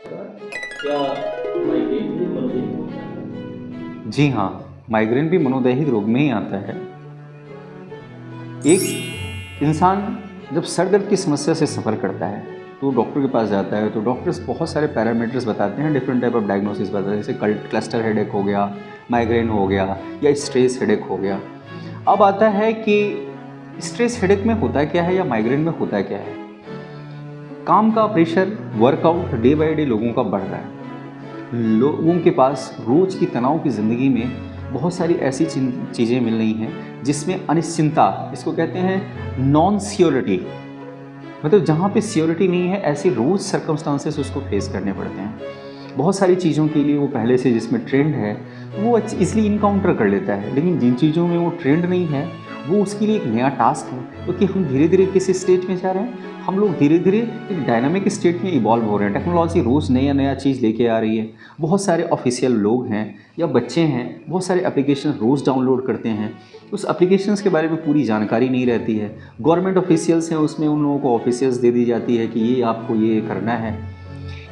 क्या माइग्रेन भी मनोदैहिक होता है? जी हाँ, माइग्रेन भी मनोदैहिक रोग में ही आता है। एक इंसान जब सर दर्द की समस्या से सफ़र करता है तो डॉक्टर के पास जाता है, तो डॉक्टर्स बहुत सारे पैरामीटर्स बताते हैं, डिफरेंट टाइप ऑफ डायग्नोसिस बताते हैं, जैसे क्लस्टर हेडेक हो गया, माइग्रेन हो गया या स्ट्रेस हेडेक हो गया। अब आता है कि स्ट्रेस हेडेक में होता क्या है या माइग्रेन में होता क्या है। काम का pressure, workout day by day लोगों का बढ़ रहा है। लोगों के पास रोज़ की तनाव की ज़िंदगी में बहुत सारी ऐसी चीज़ें मिल रही हैं जिसमें अनिश्चितता, इसको कहते हैं नॉन सियोरिटी, मतलब जहाँ पे सियोरिटी नहीं है, ऐसे रोज़ सर्कमस्टांसेस उसको फेस करने पड़ते हैं। बहुत सारी चीज़ों के लिए वो पहले से जिसमें ट्रेंड है वो इसलिए इनकाउंटर कर लेता है, लेकिन जिन चीज़ों में वो ट्रेंड नहीं है वो उसके लिए एक नया टास्क है, क्योंकि हम धीरे धीरे किस स्टेज में जा रहे हैं, हम लोग धीरे धीरे एक डायनामिक स्टेट में इवॉल्व हो रहे हैं। टेक्नोलॉजी रोज़ नया नया चीज़ लेके आ रही है। बहुत सारे ऑफिशियल लोग हैं या बच्चे हैं, बहुत सारे एप्लीकेशन रोज़ डाउनलोड करते हैं। उस एप्लीकेशंस के बारे में पूरी जानकारी नहीं रहती है। गवर्नमेंट ऑफिशियल्स हैं, उसमें उन लोगों को ऑफिशियल्स दे दी जाती है कि ये आपको ये करना है,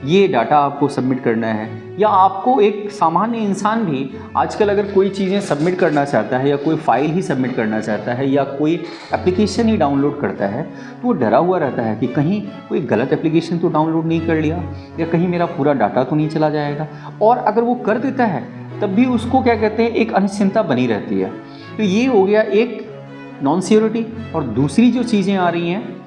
ये डाटा आपको सबमिट करना है। या आपको एक सामान्य इंसान भी आजकल अगर कोई चीज़ें सबमिट करना चाहता है या कोई फाइल ही सबमिट करना चाहता है या कोई एप्लीकेशन ही डाउनलोड करता है तो वो डरा हुआ रहता है कि कहीं कोई गलत एप्लीकेशन तो डाउनलोड नहीं कर लिया या कहीं मेरा पूरा डाटा तो नहीं चला जाएगा। और अगर वो कर देता है तब भी उसको क्या कहते हैं, एक अनिश्चितता बनी रहती है। तो ये हो गया एक नॉन सियोरिटी। और दूसरी जो चीज़ें आ रही हैं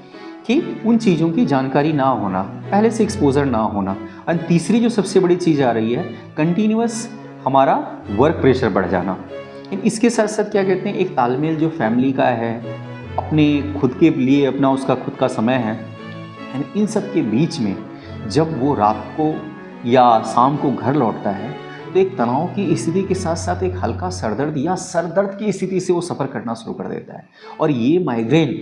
कि उन चीज़ों की जानकारी ना होना, पहले से एक्सपोजर ना होना। और तीसरी जो सबसे बड़ी चीज़ आ रही है, कंटिन्यूअस हमारा वर्क प्रेशर बढ़ जाना। इसके साथ साथ क्या कहते हैं, एक तालमेल जो फैमिली का है, अपने खुद के लिए अपना उसका खुद का समय है, इन सब के बीच में जब वो रात को या शाम को घर लौटता है तो एक तनाव की स्थिति के साथ साथ एक हल्का सरदर्द या सरदर्द की स्थिति से वो सफ़र करना शुरू कर देता है। और ये माइग्रेन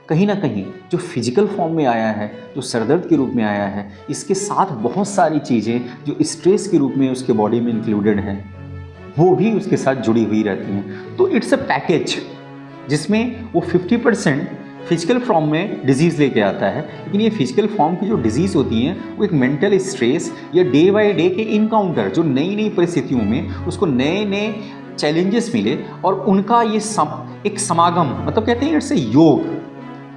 कहीं ना कहीं जो फिजिकल फॉर्म में आया है, जो सरदर्द के रूप में आया है, इसके साथ बहुत सारी चीज़ें जो स्ट्रेस के रूप में उसके बॉडी में इंक्लूडेड हैं वो भी उसके साथ जुड़ी हुई रहती हैं। तो इट्स अ पैकेज जिसमें वो 50% फिजिकल फॉर्म में डिजीज़ लेके आता है, लेकिन ये फिजिकल फॉर्म की जो डिजीज़ होती हैं वो एक मेंटल स्ट्रेस या डे बाय डे के इनकाउंटर, जो नई नई परिस्थितियों में उसको नए नए चैलेंजेस मिले और उनका ये एक समागम, मतलब कहते हैं इट्स ए योग,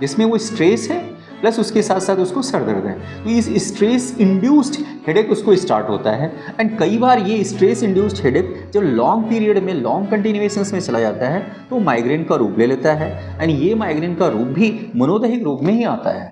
जिसमें वो स्ट्रेस है प्लस उसके साथ साथ उसको सर दर्द है। तो इस स्ट्रेस इंड्यूस्ड हेडेक उसको स्टार्ट होता है। एंड कई बार ये स्ट्रेस इंड्यूस्ड हेडेक जब लॉन्ग पीरियड में, लॉन्ग कंटिन्यूएशंस में चला जाता है तो माइग्रेन का रूप ले लेता है। एंड ये माइग्रेन का रूप भी मनोदैहिक रोग में ही आता है।